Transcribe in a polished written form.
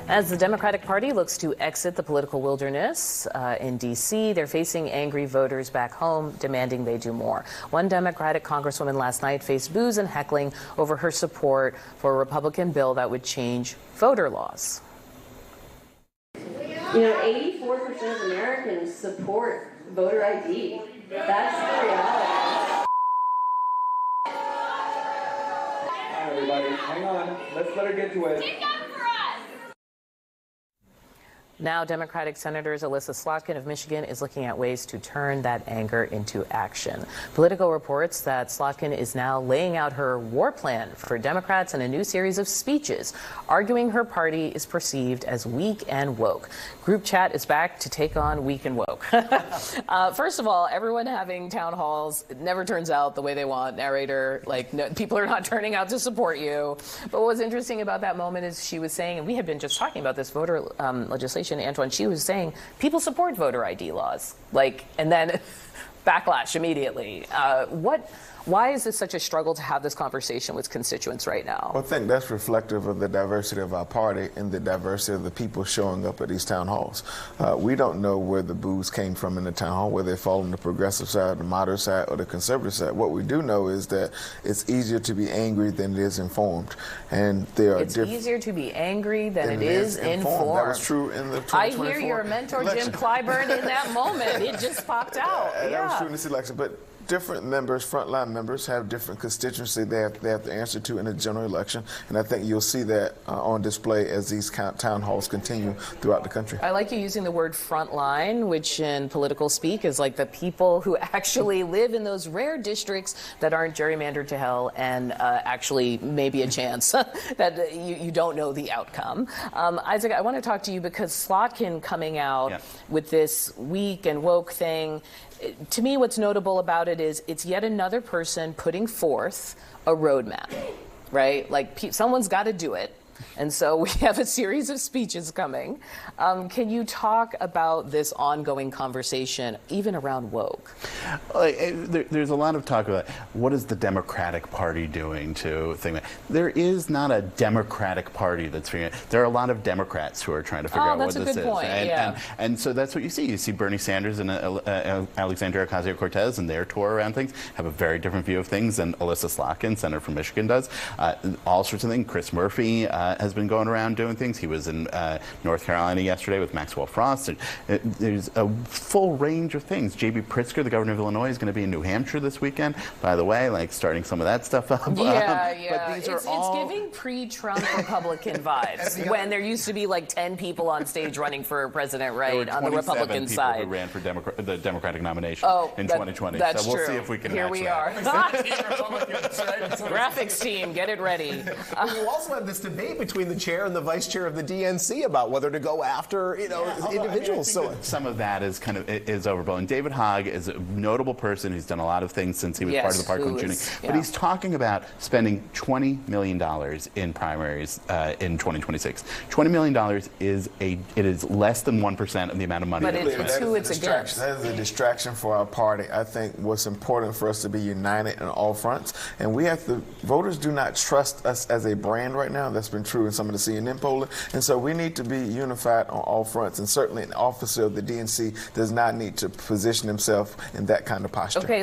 As the Democratic Party looks to exit the political wilderness in D.C., they're facing angry voters back home demanding they do more. One Democratic Congresswoman last night faced boos and heckling over her support for a Republican bill that would change voter laws. You know, 84% of Americans support voter ID. That's the reality. Hi, everybody. Hang on. Let's let her get to it. Now, Democratic Senators Elissa Slotkin of Michigan is looking at ways to turn that anger into action. Politico reports that Slotkin is now laying out her war plan for Democrats in a new series of speeches, arguing her party is perceived as weak and woke. Group chat is back to take on weak and woke. First of all, everyone having town halls, it never turns out the way they want. Narrator, people are not turning out to support you. But what was interesting about that moment is she was saying, and we had been just talking about this voter legislation, Antoine, she was saying people support voter ID laws, and then backlash immediately. Why is this such a struggle to have this conversation with constituents right now? Well, I think that's reflective of the diversity of our party and the diversity of the people showing up at these town halls. We don't know where the boos came from in the town hall, whether they fall on the progressive side, the moderate side, or the conservative side. What we do know is that it's easier to be angry than it is informed. And there are It's easier to be angry than it is informed. That was true in the 2024 I hear your mentor, election. Jim Clyburn, in that moment. It just popped out. That was true in this election. But different members, frontline members, have different constituency they have to answer to in a general election, and I think you'll see that on display as these town halls continue throughout the country. I like you using the word frontline, which in political speak is like the people who actually live in those rare districts that aren't gerrymandered to hell and actually maybe a chance that you don't know the outcome. Isaac, I want to talk to you because Slotkin coming out with this weak and woke thing. To me, what's notable about it is it's yet another person putting forth a roadmap, right? Someone's got to do it. And so we have a series of speeches coming. Can you talk about this ongoing conversation, even around woke? There's a lot of talk about what is the Democratic Party doing to think that. There is not a Democratic Party that's figuring it. There are a lot of Democrats who are trying to figure out what this is. Point. And so that's what you see. You see Bernie Sanders and Alexandria Ocasio-Cortez and their tour around things have a very different view of things than Elissa Slotkin, Senator from Michigan, does. All sorts of things. Chris Murphy has been going around doing things. He was in North Carolina yesterday with Maxwell Frost. There's a full range of things. J.B. Pritzker, the governor of Illinois, is going to be in New Hampshire this weekend, by the way, starting some of that stuff up. But these it's giving pre-Trump Republican vibes when there used to be 10 people on stage running for president, right, on the Republican side. Who ran for the Democratic nomination in 2020. That's so we'll true. see if we can Here match we that. are. Graphics team, get it ready. You also have this debate between the chair and the vice chair of the DNC about whether to go after, individuals. Some of that is overblown. David Hogg is a notable person who's done a lot of things since he was part of the Parkland shooting. But he's talking about spending $20 million in primaries in 2026. $20 million is less than 1% of the amount of money. But it's who it's against. That is a distraction for our party. I think what's important for us to be united on all fronts, and voters do not trust us as a brand right now. That's been true in some of the CNN polling, and so we need to be unified on all fronts, and certainly an officer of the DNC does not need to position himself in that kind of posture. Okay.